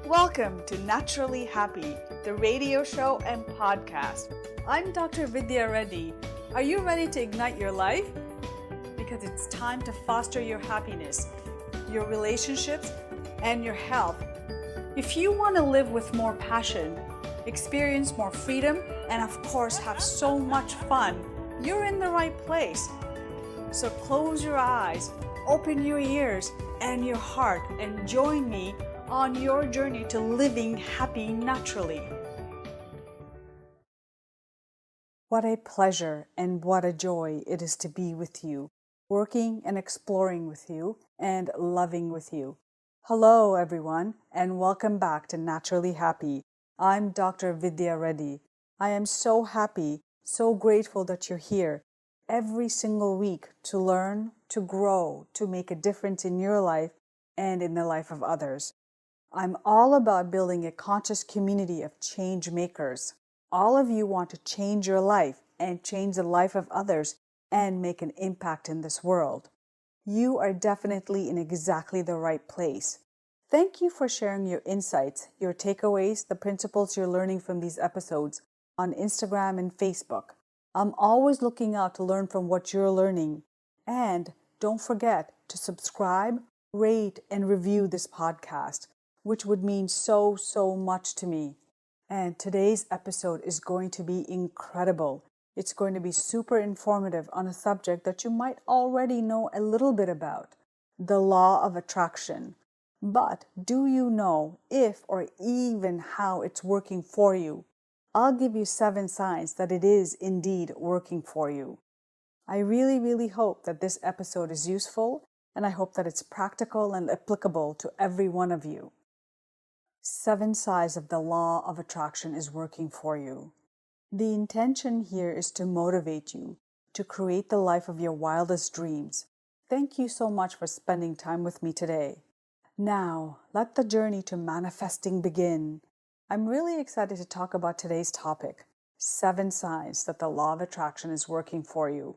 Welcome to Naturally Happy, the radio show and podcast. I'm Dr. Vidya Reddy. Are you ready to ignite your life? Because it's time to foster your happiness, your relationships, and your health. If you want to live with more passion, experience more freedom, and of course have so much fun, you're in the right place. So close your eyes, open your ears and your heart, and join me on your journey to living happy naturally. What a pleasure and what a joy it is to be with you, working and exploring with you, and loving with you. Hello, everyone, and welcome back to Naturally Happy. I'm Dr. Vidya Reddy. I am so happy, so grateful that you're here every single week to learn, to grow, to make a difference in your life and in the life of others. I'm all about building a conscious community of change makers. All of you want to change your life and change the life of others and make an impact in this world. You are definitely in exactly the right place. Thank you for sharing your insights, your takeaways, the principles you're learning from these episodes on Instagram and Facebook. I'm always looking out to learn from what you're learning. And don't forget to subscribe, rate, and review this podcast, which would mean so much to me. And today's episode is going to be incredible. It's going to be super informative on a subject that you might already know a little bit about, the law of attraction. But do you know if or even how it's working for you? I'll give you 7 signs that it is indeed working for you. I really hope that this episode is useful, and I hope that it's practical and applicable to every one of you. 7 signs of the law of attraction is working for you. The intention here is to motivate you to create the life of your wildest dreams. Thank you so much for spending time with me today. Now, let the journey to manifesting begin. I'm really excited to talk about today's topic, 7 signs that the law of attraction is working for you.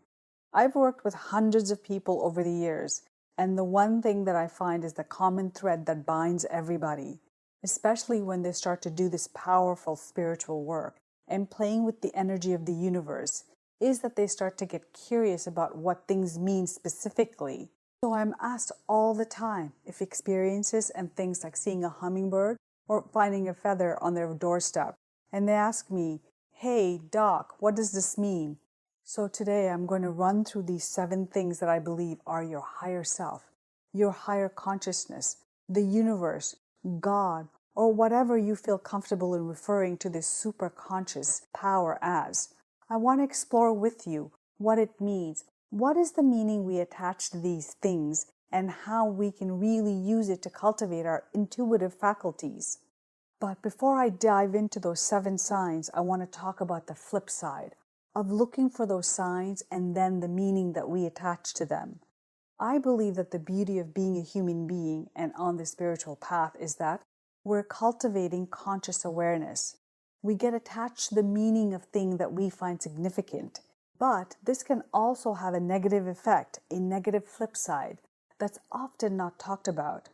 I've worked with hundreds of people over the years, and the one thing that I find is the common thread that binds everybody, especially when they start to do this powerful spiritual work and playing with the energy of the universe, is that they start to get curious about what things mean specifically. So I'm asked all the time if experiences and things like seeing a hummingbird or finding a feather on their doorstep, and they ask me, "Hey, Doc, what does this mean?" So today I'm going to run through these 7 things that I believe are your higher self, your higher consciousness, the universe, God, or whatever you feel comfortable in referring to this super conscious power as. I want to explore with you what it means, what is the meaning we attach to these things, and how we can really use it to cultivate our intuitive faculties. But before I dive into those 7 signs, I want to talk about the flip side of looking for those signs and then the meaning that we attach to them. I believe that the beauty of being a human being and on the spiritual path is that we're cultivating conscious awareness. We get attached to the meaning of things that we find significant. But this can also have a negative effect, a negative flip side, that's often not talked about.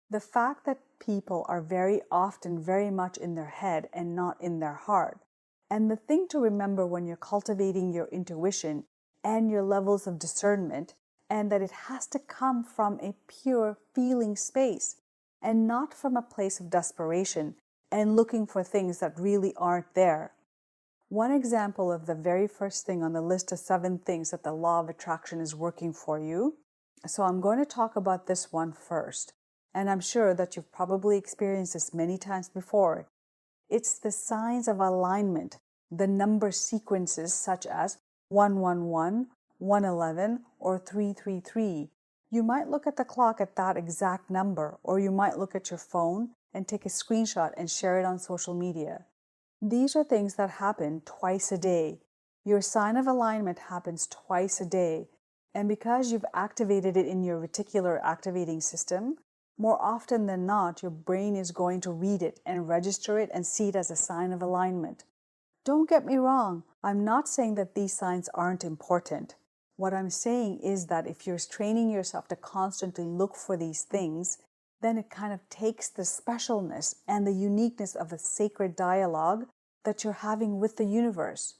The fact that people are very often very much in their head and not in their heart. And the thing to remember when you're cultivating your intuition and your levels of discernment, and that it has to come from a pure feeling space and not from a place of desperation and looking for things that really aren't there. One example of the very first thing on the list of 7 things that the law of attraction is working for you. So I'm going to talk about this one first, and I'm sure that you've probably experienced this many times before. It's the signs of alignment, the number sequences such as 111, 111, or 333. You might look at the clock at that exact number, or you might look at your phone and take a screenshot and share it on social media. These are things that happen twice a day. Your sign of alignment happens twice a day, and because you've activated it in your reticular activating system, more often than not, your brain is going to read it and register it and see it as a sign of alignment. Don't get me wrong, I'm not saying that these signs aren't important. What I'm saying is that if you're training yourself to constantly look for these things, then it kind of takes the specialness and the uniqueness of the sacred dialogue that you're having with the universe.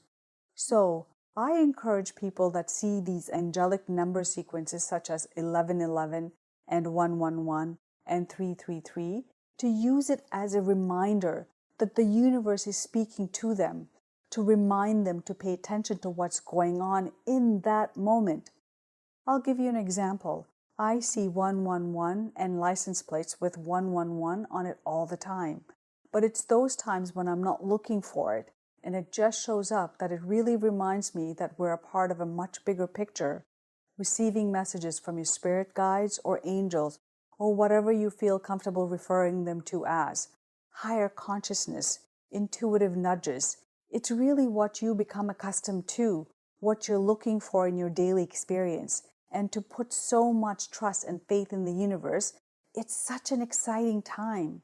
So I encourage people that see these angelic number sequences such as 1111 and 111 and 333 to use it as a reminder that the universe is speaking to them, to remind them to pay attention to what's going on in that moment. I'll give you an example. I see 111 and license plates with 111 on it all the time. But it's those times when I'm not looking for it and it just shows up that it really reminds me that we're a part of a much bigger picture, receiving messages from your spirit guides or angels or whatever you feel comfortable referring them to as. Higher consciousness, intuitive nudges. It's really what you become accustomed to, what you're looking for in your daily experience. And to put so much trust and faith in the universe, it's such an exciting time.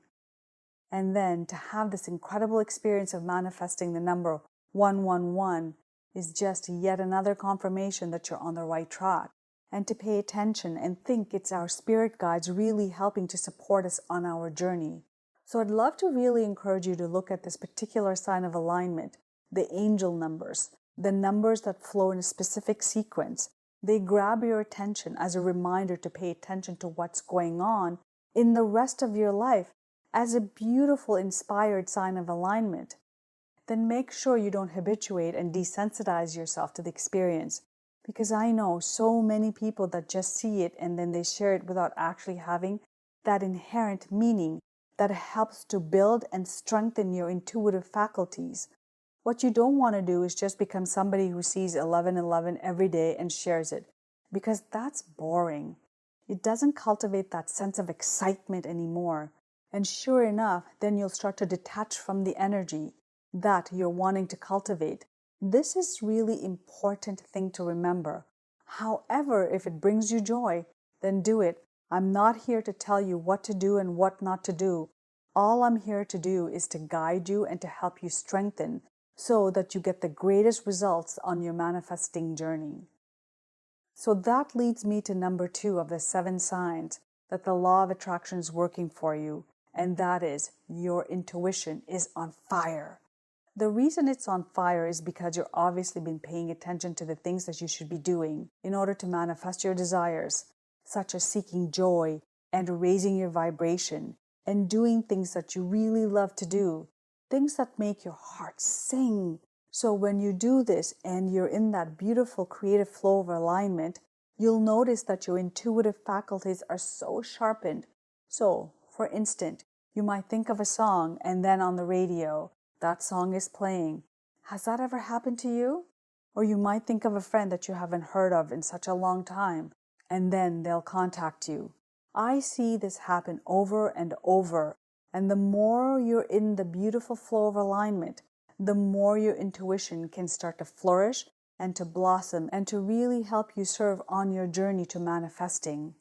And then to have this incredible experience of manifesting the number 111 is just yet another confirmation that you're on the right track. And to pay attention and think it's our spirit guides really helping to support us on our journey. So I'd love to really encourage you to look at this particular sign of alignment, the angel numbers, the numbers that flow in a specific sequence. They grab your attention as a reminder to pay attention to what's going on in the rest of your life as a beautiful, inspired sign of alignment. Then make sure you don't habituate and desensitize yourself to the experience, because I know so many people that just see it and then they share it without actually having that inherent meaning that helps to build and strengthen your intuitive faculties. What you don't want to do is just become somebody who sees 1111 every day and shares it, because that's boring. It doesn't cultivate that sense of excitement anymore. And sure enough, then you'll start to detach from the energy that you're wanting to cultivate. This is really important thing to remember. However, if it brings you joy, then do it. I'm not here to tell you what to do and what not to do. All I'm here to do is to guide you and to help you strengthen so that you get the greatest results on your manifesting journey. So that leads me to number 2 of the 7 signs that the law of attraction is working for you, and that is your intuition is on fire. The reason it's on fire is because you've obviously been paying attention to the things that you should be doing in order to manifest your desires, such as seeking joy and raising your vibration and doing things that you really love to do, things that make your heart sing. So when you do this and you're in that beautiful creative flow of alignment, you'll notice that your intuitive faculties are so sharpened. So, for instance, you might think of a song and then on the radio, that song is playing. Has that ever happened to you? Or you might think of a friend that you haven't heard of in such a long time, and then they'll contact you. I see this happen over and over. And the more you're in the beautiful flow of alignment, the more your intuition can start to flourish and to blossom and to really help you serve on your journey to manifesting.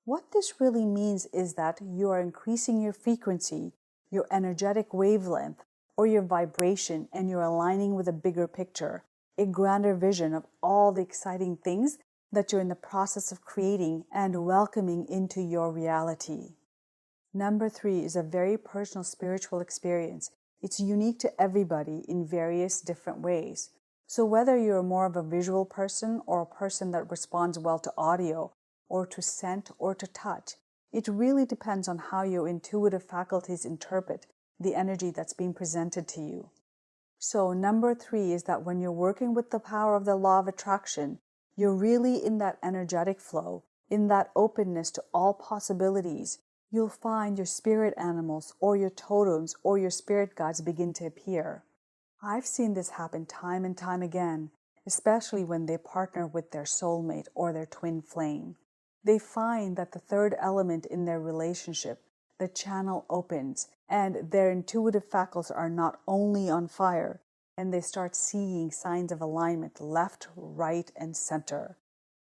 What this really means is that you are increasing your frequency, your energetic wavelength, or your vibration, and you're aligning with a bigger picture, a grander vision of all the exciting things that you're in the process of creating and welcoming into your reality. Number 3 is a very personal spiritual experience. It's unique to everybody in various different ways. So whether you're more of a visual person or a person that responds well to audio or to scent or to touch, it really depends on how your intuitive faculties interpret the energy that's being presented to you. So number 3 is that when you're working with the power of the law of attraction, you're really in that energetic flow, in that openness to all possibilities. You'll find your spirit animals or your totems or your spirit guides begin to appear. I've seen this happen time and time again, especially when they partner with their soulmate or their twin flame. They find that the third element in their relationship, the channel opens, and their intuitive faculties are not only on fire, and they start seeing signs of alignment left, right, and center.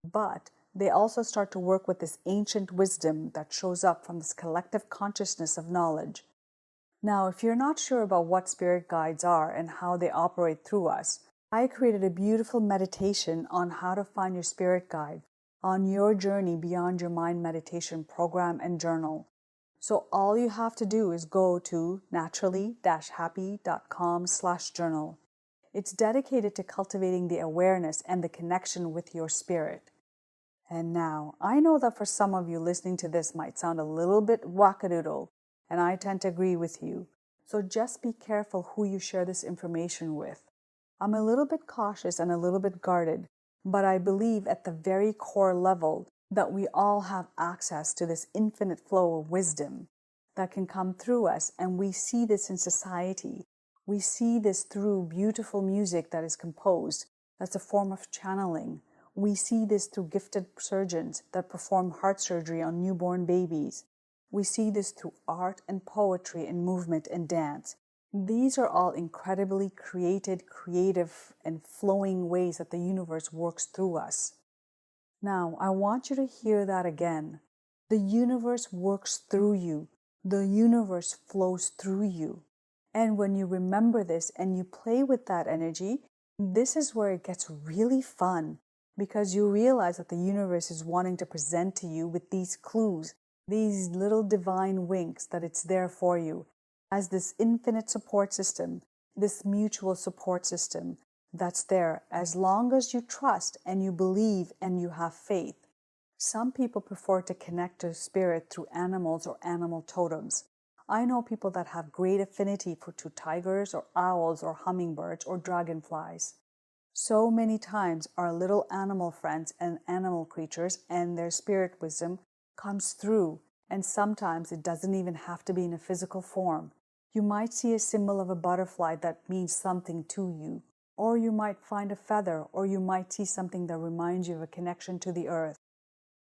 But they also start to work with this ancient wisdom that shows up from this collective consciousness of knowledge. Now, if you're not sure about what spirit guides are and how they operate through us, I created a beautiful meditation on how to find your spirit guide on your journey beyond your mind meditation program and journal. So all you have to do is go to naturally-happy.com/journal. It's dedicated to cultivating the awareness and the connection with your spirit. And now, I know that for some of you listening to this might sound a little bit wackadoodle, and I tend to agree with you. So just be careful who you share this information with. I'm a little bit cautious and a little bit guarded, but I believe at the very core level that we all have access to this infinite flow of wisdom that can come through us, and we see this in society. We see this through beautiful music that is composed. That's a form of channeling. We see this through gifted surgeons that perform heart surgery on newborn babies. We see this through art and poetry and movement and dance. These are all incredibly creative, and flowing ways that the universe works through us. Now, I want you to hear that again. The universe works through you. The universe flows through you. And when you remember this and you play with that energy, this is where it gets really fun, because you realize that the universe is wanting to present to you with these clues, these little divine winks that it's there for you as this infinite support system, this mutual support system that's there as long as you trust and you believe and you have faith. Some people prefer to connect to spirit through animals or animal totems. I know people that have great affinity to tigers or owls or hummingbirds or dragonflies. So many times our little animal friends and animal creatures and their spirit wisdom comes through, and sometimes it doesn't even have to be in a physical form. You might see a symbol of a butterfly that means something to you, or you might find a feather, or you might see something that reminds you of a connection to the earth.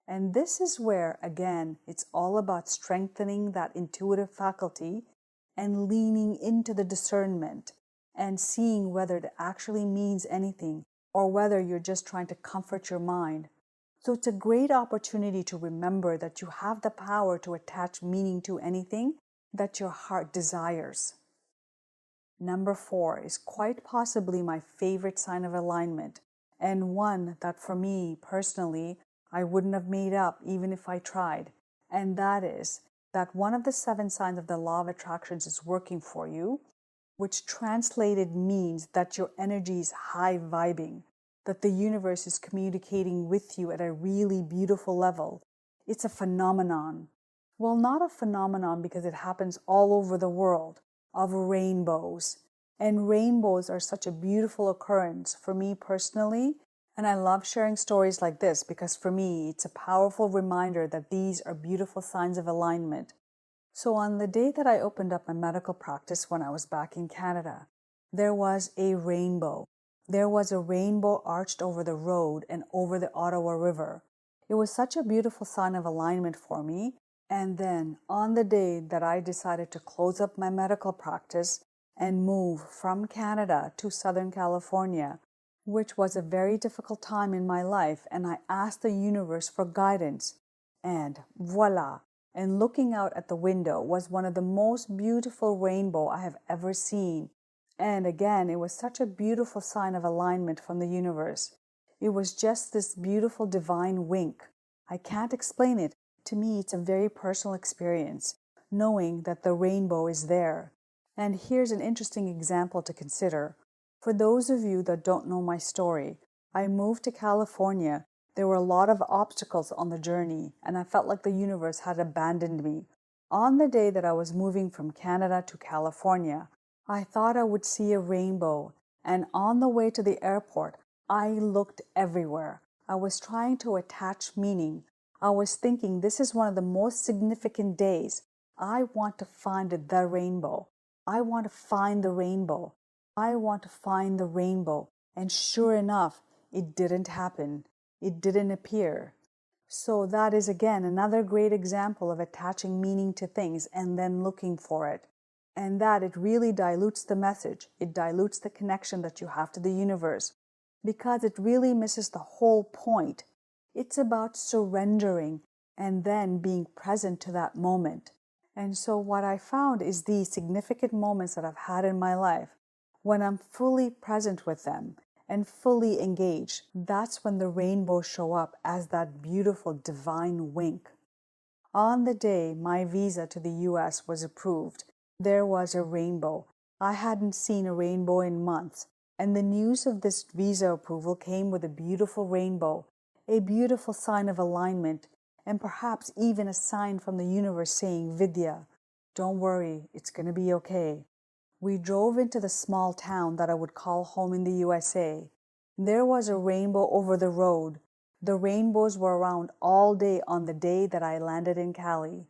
And this is where, again, it's all about strengthening that intuitive faculty and leaning into the discernment and seeing whether it actually means anything or whether you're just trying to comfort your mind. So it's a great opportunity to remember that you have the power to attach meaning to anything that your heart desires. Number 4 is quite possibly my favorite sign of alignment, and one that for me personally, I wouldn't have made up even if I tried. And that is that one of the 7 signs of the law of attractions is working for you, which translated means that your energy is high vibing, that the universe is communicating with you at a really beautiful level. It's a phenomenon. Well, not a phenomenon because it happens all over the world, of rainbows. And rainbows are such a beautiful occurrence for me personally. And I love sharing stories like this because for me, it's a powerful reminder that these are beautiful signs of alignment. So on the day that I opened up my medical practice when I was back in Canada, there was a rainbow. There was a rainbow arched over the road and over the Ottawa River. It was such a beautiful sign of alignment for me. And then on the day that I decided to close up my medical practice and move from Canada to Southern California, which was a very difficult time in my life, and I asked the universe for guidance. And voila! And looking out at the window was one of the most beautiful rainbow I have ever seen. And again, it was such a beautiful sign of alignment from the universe. It was just this beautiful divine wink. I can't explain it. To me, it's a very personal experience, knowing that the rainbow is there. And here's an interesting example to consider. For those of you that don't know my story, I moved to California. There were a lot of obstacles on the journey, and I felt like the universe had abandoned me. On the day that I was moving from Canada to California, I thought I would see a rainbow, and on the way to the airport, I looked everywhere. I was trying to attach meaning. I was thinking this is one of the most significant days. I want to find the rainbow. I want to find the rainbow. I want to find the rainbow. And sure enough, it didn't happen. It didn't appear. So that is again another great example of attaching meaning to things and then looking for it. And that it really dilutes the message. It dilutes the connection that you have to the universe because it really misses the whole point. It's about surrendering and then being present to that moment. And so what I found is these significant moments that I've had in my life, when I'm fully present with them and fully engaged, that's when the rainbows show up as that beautiful divine wink. On the day my visa to the US was approved, there was a rainbow. I hadn't seen a rainbow in months, and the news of this visa approval came with a beautiful rainbow, a beautiful sign of alignment, and perhaps even a sign from the universe saying, Vidya, don't worry, it's going to be okay. We drove into the small town that I would call home in the USA. There was a rainbow over the road. The rainbows were around all day on the day that I landed in Cali.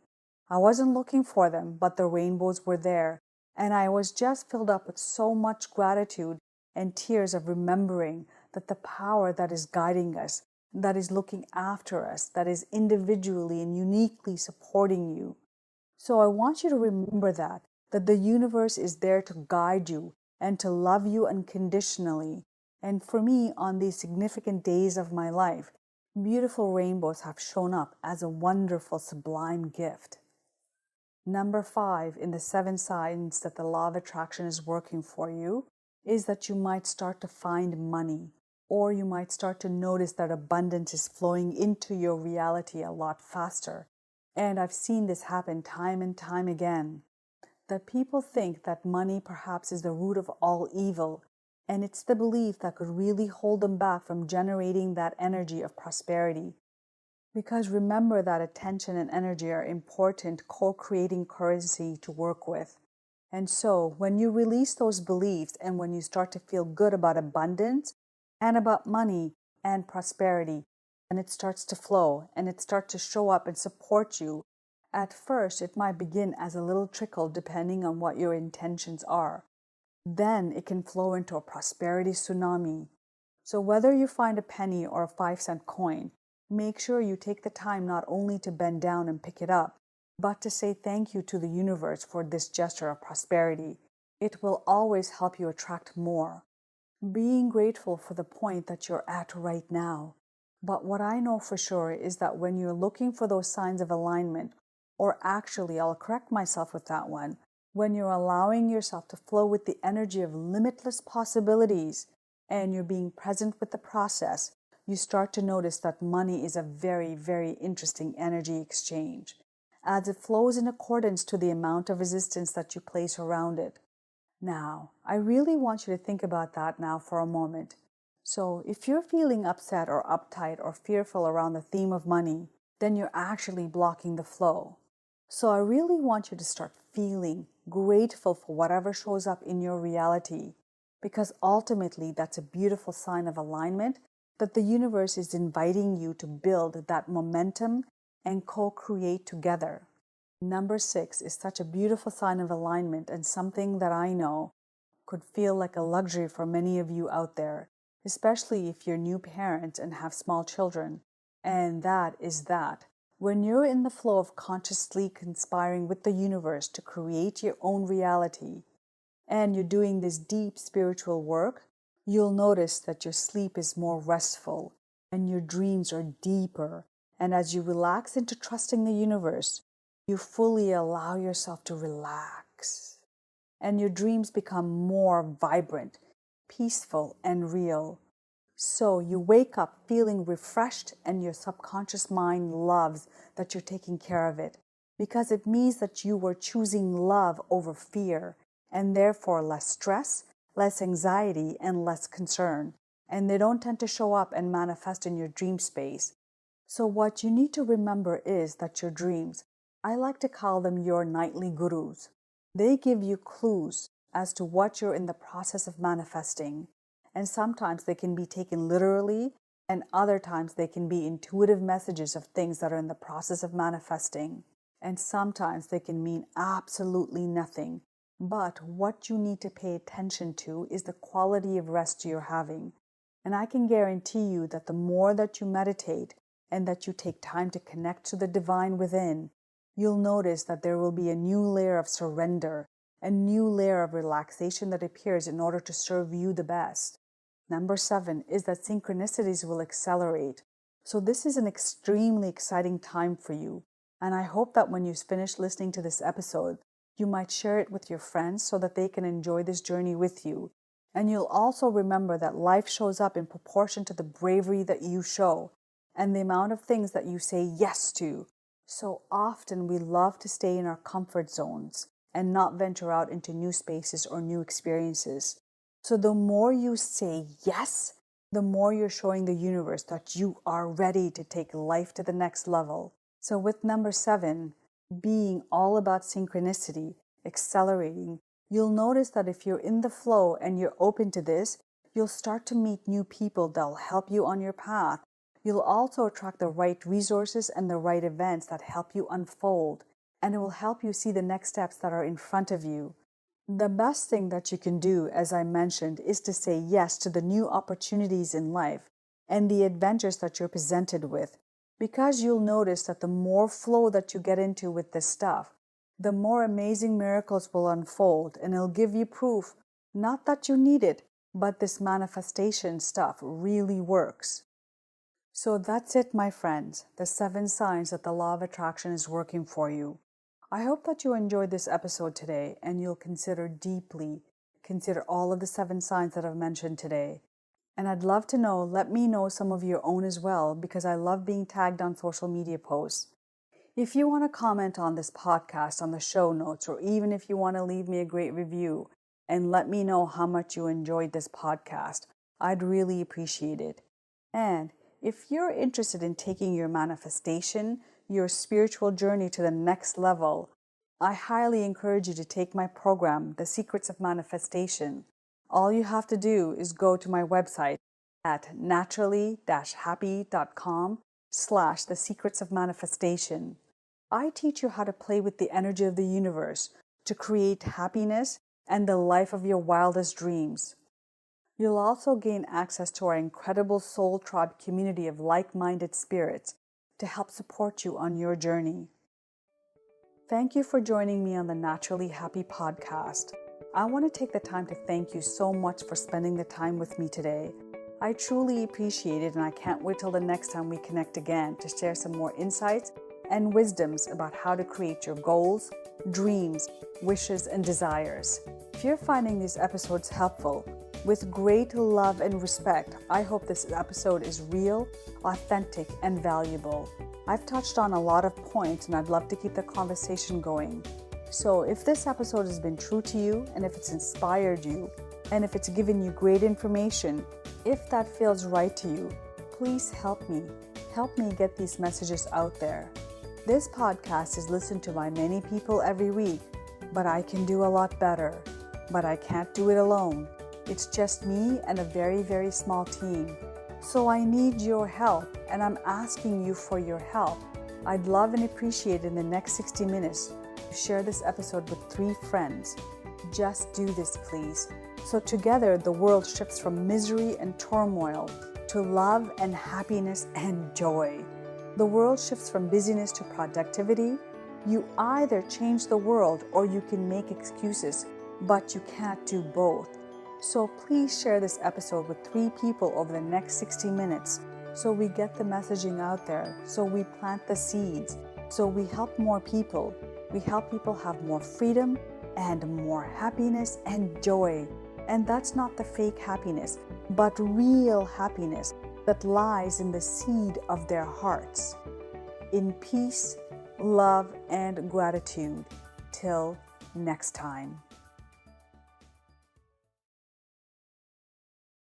I wasn't looking for them, but the rainbows were there, and I was just filled up with so much gratitude and tears of remembering that the power that is guiding us, that is looking after us, that is individually and uniquely supporting you. So I want you to remember that the universe is there to guide you and to love you unconditionally. And for me, on these significant days of my life, beautiful rainbows have shown up as a wonderful, sublime gift. Number 5 in the 7 signs that the law of attraction is working for you is that you might start to find money, or you might start to notice that abundance is flowing into your reality a lot faster. And I've seen this happen time and time again. That people think that money perhaps is the root of all evil, and it's the belief that could really hold them back from generating that energy of prosperity. Because remember that attention and energy are important co-creating currency to work with. And so when you release those beliefs and when you start to feel good about abundance and about money and prosperity, and it starts to flow and it starts to show up and support you, at first it might begin as a little trickle depending on what your intentions are. Then it can flow into a prosperity tsunami. So whether you find a penny or a 5-cent coin, make sure you take the time not only to bend down and pick it up, but to say thank you to the universe for this gesture of prosperity. It will always help you attract more. Being grateful for the point that you're at right now. But what I know for sure is that when you're looking for those signs of alignment, or actually, I'll correct myself with that one, when you're allowing yourself to flow with the energy of limitless possibilities and you're being present with the process, you start to notice that money is a very, very interesting energy exchange, as it flows in accordance to the amount of resistance that you place around it. Now, I really want you to think about that now for a moment. So, if you're feeling upset or uptight or fearful around the theme of money, then you're actually blocking the flow. So, I really want you to start feeling grateful for whatever shows up in your reality, because ultimately that's a beautiful sign of alignment that the universe is inviting you to build that momentum and co-create together. Number 6 is such a beautiful sign of alignment and something that I know could feel like a luxury for many of you out there, especially if you're new parents and have small children. And that is that when you're in the flow of consciously conspiring with the universe to create your own reality, and you're doing this deep spiritual work, you'll notice that your sleep is more restful and your dreams are deeper. And as you relax into trusting the universe, you fully allow yourself to relax. And your dreams become more vibrant, peaceful, and real. So you wake up feeling refreshed, and your subconscious mind loves that you're taking care of it, because it means that you were choosing love over fear, and therefore less stress, less anxiety, and less concern. And they don't tend to show up and manifest in your dream space. So what you need to remember is that your dreams, I like to call them your nightly gurus. They give you clues as to what you're in the process of manifesting. And sometimes they can be taken literally, and other times they can be intuitive messages of things that are in the process of manifesting. And sometimes they can mean absolutely nothing. But what you need to pay attention to is the quality of rest you're having. And I can guarantee you that the more that you meditate and that you take time to connect to the divine within, you'll notice that there will be a new layer of surrender, a new layer of relaxation that appears in order to serve you the best. Number 7 is that synchronicities will accelerate. So this is an extremely exciting time for you. And I hope that when you finish listening to this episode, you might share it with your friends so that they can enjoy this journey with you. And you'll also remember that life shows up in proportion to the bravery that you show and the amount of things that you say yes to. So often we love to stay in our comfort zones and not venture out into new spaces or new experiences. So the more you say yes, the more you're showing the universe that you are ready to take life to the next level. So with number 7, being all about synchronicity, accelerating, you'll notice that if you're in the flow and you're open to this, you'll start to meet new people that'll help you on your path. You'll also attract the right resources and the right events that help you unfold, and it will help you see the next steps that are in front of you. The best thing that you can do, as I mentioned, is to say yes to the new opportunities in life and the adventures that you're presented with, because you'll notice that the more flow that you get into with this stuff, the more amazing miracles will unfold, and it'll give you proof, not that you need it, but this manifestation stuff really works. So that's it, my friends, the 7 signs that the law of attraction is working for you. I hope that you enjoyed this episode today and you'll consider all of the 7 signs that I've mentioned today. And I'd love to know, let me know some of your own as well, because I love being tagged on social media posts. If you want to comment on this podcast on the show notes, or even if you want to leave me a great review and let me know how much you enjoyed this podcast, I'd really appreciate it. And if you're interested in taking your manifestation, your spiritual journey to the next level, I highly encourage you to take my program, The Secrets of Manifestation. All you have to do is go to my website at naturally-happy.com/The Secrets of Manifestation. I teach you how to play with the energy of the universe to create happiness and the life of your wildest dreams. You'll also gain access to our incredible Soul Tribe community of like-minded spirits to help support you on your journey. Thank you for joining me on the Naturally Happy podcast. I want to take the time to thank you so much for spending the time with me today. I truly appreciate it, and I can't wait till the next time we connect again to share some more insights and wisdoms about how to create your goals, dreams, wishes, and desires. If you're finding these episodes helpful, with great love and respect, I hope this episode is real, authentic, and valuable. I've touched on a lot of points, and I'd love to keep the conversation going. So if this episode has been true to you, and if it's inspired you, and if it's given you great information, if that feels right to you, please help me. Help me get these messages out there. This podcast is listened to by many people every week, but I can do a lot better. But I can't do it alone. It's just me and a very, very small team. So I need your help, and I'm asking you for your help. I'd love and appreciate in the next 60 minutes to share this episode with 3 friends. Just do this, please. So together the world shifts from misery and turmoil to love and happiness and joy. The world shifts from busyness to productivity. You either change the world or you can make excuses, but you can't do both. So please share this episode with 3 people over the next 60 minutes so we get the messaging out there, so we plant the seeds, so we help more people. We help people have more freedom and more happiness and joy. And that's not the fake happiness, but real happiness that lies in the seed of their hearts. In peace, love, and gratitude. Till next time.